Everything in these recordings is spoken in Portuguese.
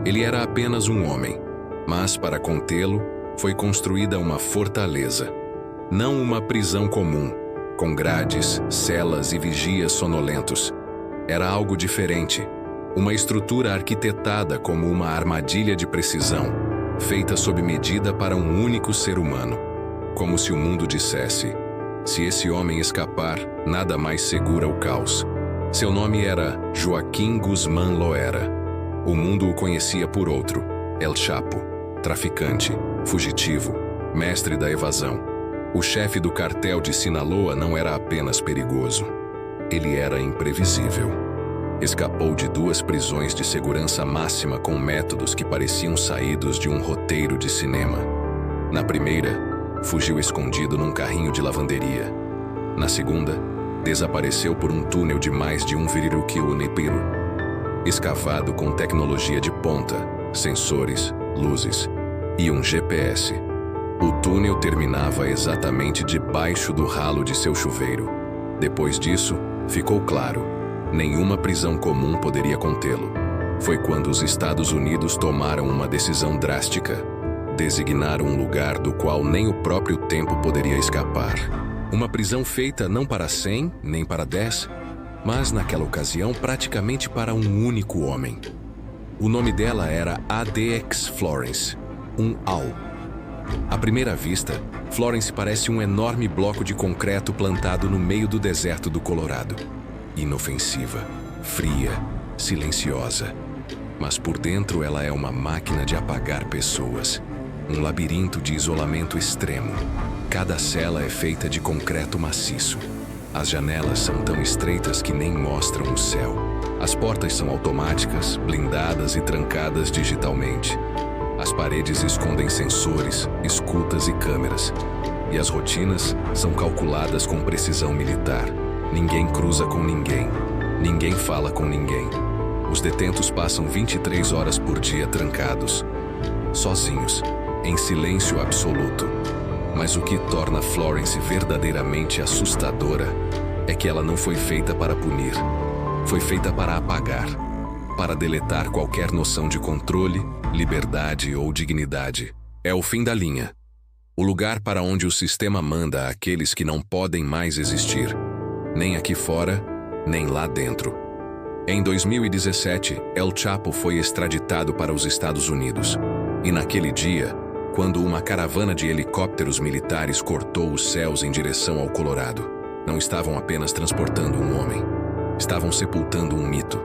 Ele era apenas um homem, mas para contê-lo, foi construída uma fortaleza. Não uma prisão comum, com grades, celas e vigias sonolentos. Era algo diferente, uma estrutura arquitetada como uma armadilha de precisão, feita sob medida para um único ser humano. Como se o mundo dissesse: se esse homem escapar, nada mais segura o caos. Seu nome era Joaquim Guzmán Loera. O mundo o conhecia por outro: El Chapo, traficante, fugitivo, mestre da evasão. O chefe do cartel de Sinaloa não era apenas perigoso. Ele era imprevisível. Escapou de 2 prisões de segurança máxima com métodos que pareciam saídos de um roteiro de cinema. Na primeira, fugiu escondido num carrinho de lavanderia. Na segunda, desapareceu por um túnel de mais de 1,1 quilômetro, escavado com tecnologia de ponta, sensores, luzes e um GPS. O túnel terminava exatamente debaixo do ralo de seu chuveiro. Depois disso, ficou claro: nenhuma prisão comum poderia contê-lo. Foi quando os Estados Unidos tomaram uma decisão drástica: designaram um lugar do qual nem o próprio tempo poderia escapar. Uma prisão feita não para 100, nem para 10, mas naquela ocasião praticamente para um único homem. O nome dela era ADX Florence, um AU. À primeira vista, Florence parece um enorme bloco de concreto plantado no meio do deserto do Colorado. Inofensiva, fria, silenciosa. Mas por dentro ela é uma máquina de apagar pessoas. Um labirinto de isolamento extremo. Cada cela é feita de concreto maciço. As janelas são tão estreitas que nem mostram o céu. As portas são automáticas, blindadas e trancadas digitalmente. As paredes escondem sensores, escutas e câmeras. E as rotinas são calculadas com precisão militar. Ninguém cruza com ninguém. Ninguém fala com ninguém. Os detentos passam 23 horas por dia trancados, sozinhos, em silêncio absoluto. Mas o que torna Florence verdadeiramente assustadora é que ela não foi feita para punir. Foi feita para apagar, para deletar qualquer noção de controle, liberdade ou dignidade. É o fim da linha. O lugar para onde o sistema manda aqueles que não podem mais existir. Nem aqui fora, nem lá dentro. Em 2017, El Chapo foi extraditado para os Estados Unidos. E naquele dia, quando uma caravana de helicópteros militares cortou os céus em direção ao Colorado, não estavam apenas transportando um homem. Estavam sepultando um mito.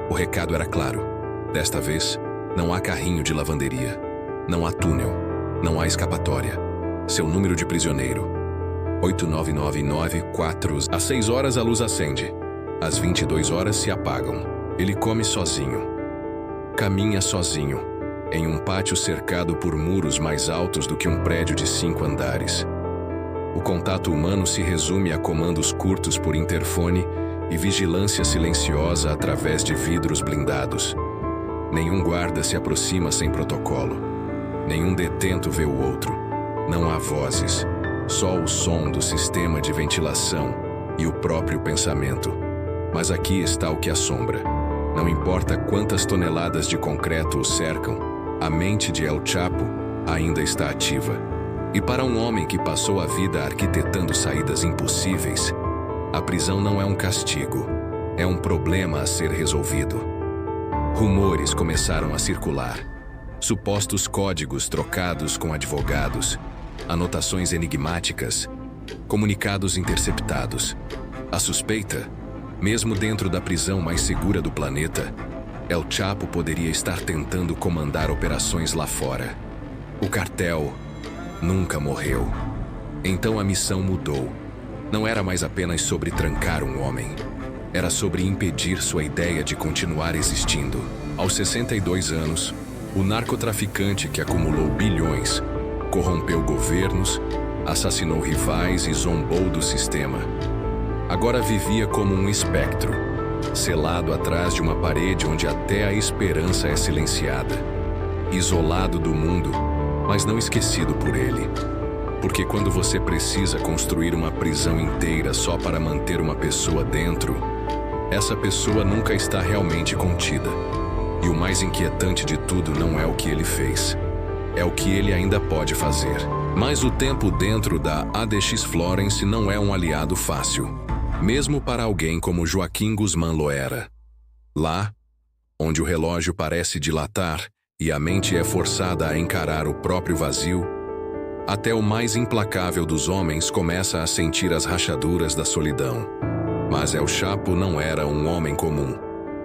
O recado era claro. Desta vez, não há carrinho de lavanderia. Não há túnel. Não há escapatória. Seu número de prisioneiro: 89994. Às 6 horas a luz acende. Às 22 horas se apagam. Ele come sozinho. Caminha sozinho, em um pátio cercado por muros mais altos do que um prédio de 5 andares. O contato humano se resume a comandos curtos por interfone e vigilância silenciosa através de vidros blindados. Nenhum guarda se aproxima sem protocolo. Nenhum detento vê o outro. Não há vozes, só o som do sistema de ventilação e o próprio pensamento. Mas aqui está o que assombra. Não importa quantas toneladas de concreto o cercam, a mente de El Chapo ainda está ativa. E para um homem que passou a vida arquitetando saídas impossíveis, a prisão não é um castigo, é um problema a ser resolvido. Rumores começaram a circular. Supostos códigos trocados com advogados, anotações enigmáticas, comunicados interceptados. A suspeita, mesmo dentro da prisão mais segura do planeta, El Chapo poderia estar tentando comandar operações lá fora. O cartel nunca morreu. Então a missão mudou. Não era mais apenas sobre trancar um homem. Era sobre impedir sua ideia de continuar existindo. Aos 62 anos, o narcotraficante que acumulou bilhões, corrompeu governos, assassinou rivais e zombou do sistema, agora vivia como um espectro, selado atrás de uma parede onde até a esperança é silenciada. Isolado do mundo, mas não esquecido por ele. Porque quando você precisa construir uma prisão inteira só para manter uma pessoa dentro, essa pessoa nunca está realmente contida. E o mais inquietante de tudo não é o que ele fez. É o que ele ainda pode fazer. Mas o tempo dentro da ADX Florence não é um aliado fácil, mesmo para alguém como Joaquim Guzmán Loera. Lá, onde o relógio parece dilatar e a mente é forçada a encarar o próprio vazio, até o mais implacável dos homens começa a sentir as rachaduras da solidão. Mas El Chapo não era um homem comum.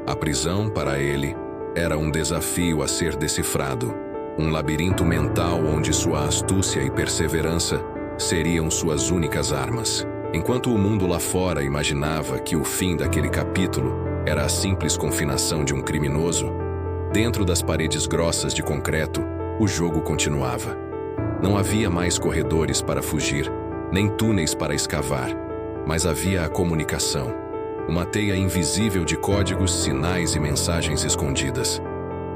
A prisão, para ele, era um desafio a ser decifrado. Um labirinto mental onde sua astúcia e perseverança seriam suas únicas armas. Enquanto o mundo lá fora imaginava que o fim daquele capítulo era a simples confinação de um criminoso, dentro das paredes grossas de concreto, o jogo continuava. Não havia mais corredores para fugir, nem túneis para escavar, mas havia a comunicação, uma teia invisível de códigos, sinais e mensagens escondidas.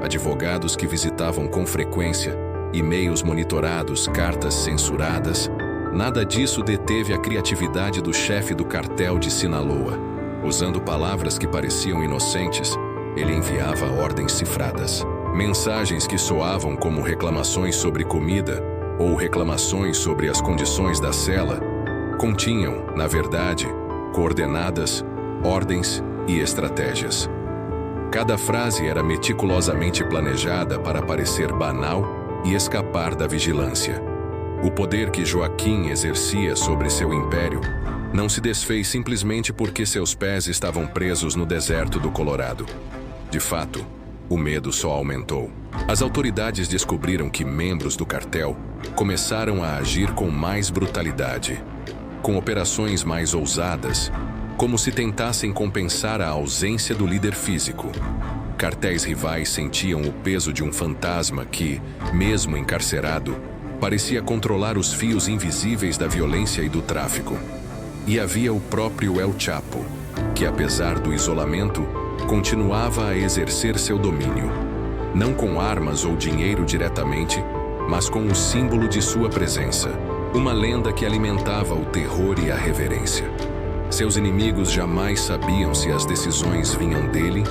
Advogados que visitavam com frequência, e-mails monitorados, cartas censuradas. Nada disso deteve a criatividade do chefe do cartel de Sinaloa. Usando palavras que pareciam inocentes, ele enviava ordens cifradas. Mensagens que soavam como reclamações sobre comida ou reclamações sobre as condições da cela, continham, na verdade, coordenadas, ordens e estratégias. Cada frase era meticulosamente planejada para parecer banal e escapar da vigilância. O poder que Joaquim exercia sobre seu império não se desfez simplesmente porque seus pés estavam presos no deserto do Colorado. De fato, o medo só aumentou. As autoridades descobriram que membros do cartel começaram a agir com mais brutalidade, com operações mais ousadas, como se tentassem compensar a ausência do líder físico. Cartéis rivais sentiam o peso de um fantasma que, mesmo encarcerado, parecia controlar os fios invisíveis da violência e do tráfico. E havia o próprio El Chapo, que, apesar do isolamento, continuava a exercer seu domínio, não com armas ou dinheiro diretamente, mas com o símbolo de sua presença, uma lenda que alimentava o terror e a reverência. Seus inimigos jamais sabiam se as decisões vinham dele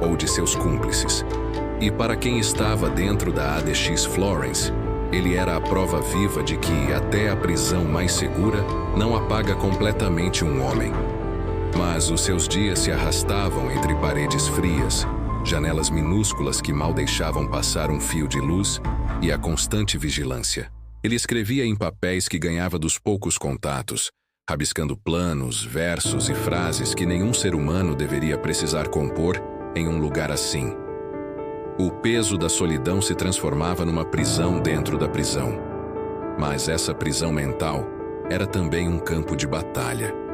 ou de seus cúmplices. E para quem estava dentro da ADX Florence, ele era a prova viva de que até a prisão mais segura não apaga completamente um homem. Mas os seus dias se arrastavam entre paredes frias, janelas minúsculas que mal deixavam passar um fio de luz e a constante vigilância. Ele escrevia em papéis que ganhava dos poucos contatos, rabiscando planos, versos e frases que nenhum ser humano deveria precisar compor em um lugar assim. O peso da solidão se transformava numa prisão dentro da prisão. Mas essa prisão mental era também um campo de batalha.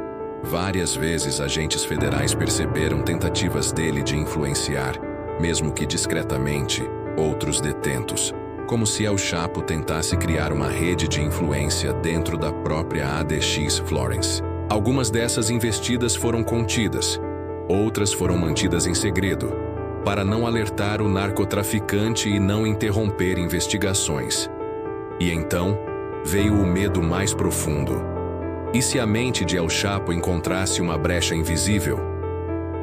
Várias vezes agentes federais perceberam tentativas dele de influenciar, mesmo que discretamente, outros detentos, como se El Chapo tentasse criar uma rede de influência dentro da própria ADX Florence. Algumas dessas investidas foram contidas, outras foram mantidas em segredo, para não alertar o narcotraficante e não interromper investigações. E então, veio o medo mais profundo. E se a mente de El Chapo encontrasse uma brecha invisível?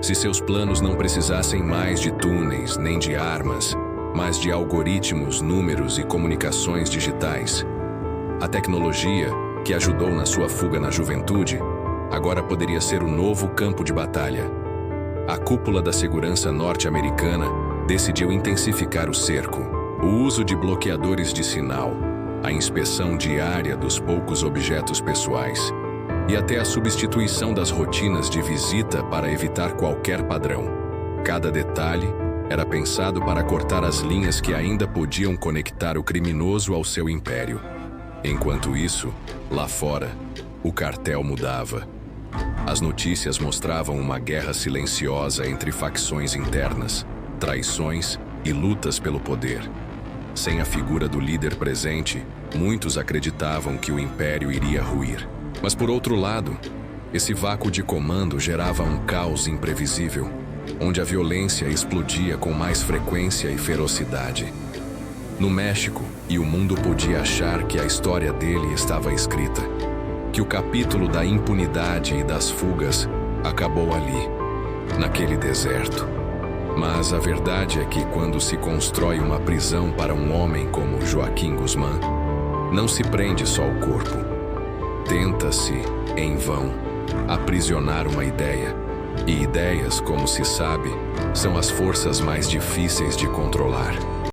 Se seus planos não precisassem mais de túneis nem de armas, mas de algoritmos, números e comunicações digitais? A tecnologia, que ajudou na sua fuga na juventude, agora poderia ser o novo campo de batalha. A cúpula da segurança norte-americana decidiu intensificar o cerco, o uso de bloqueadores de sinal, a inspeção diária dos poucos objetos pessoais e até a substituição das rotinas de visita para evitar qualquer padrão. Cada detalhe era pensado para cortar as linhas que ainda podiam conectar o criminoso ao seu império. Enquanto isso, lá fora, o cartel mudava. As notícias mostravam uma guerra silenciosa entre facções internas, traições e lutas pelo poder. Sem a figura do líder presente, muitos acreditavam que o império iria ruir. Mas por outro lado, esse vácuo de comando gerava um caos imprevisível, onde a violência explodia com mais frequência e ferocidade. No México, e o mundo podia achar que a história dele estava escrita, que o capítulo da impunidade e das fugas acabou ali, naquele deserto. Mas a verdade é que quando se constrói uma prisão para um homem como Joaquim Guzmán, não se prende só o corpo. Tenta-se, em vão, aprisionar uma ideia. E ideias, como se sabe, são as forças mais difíceis de controlar.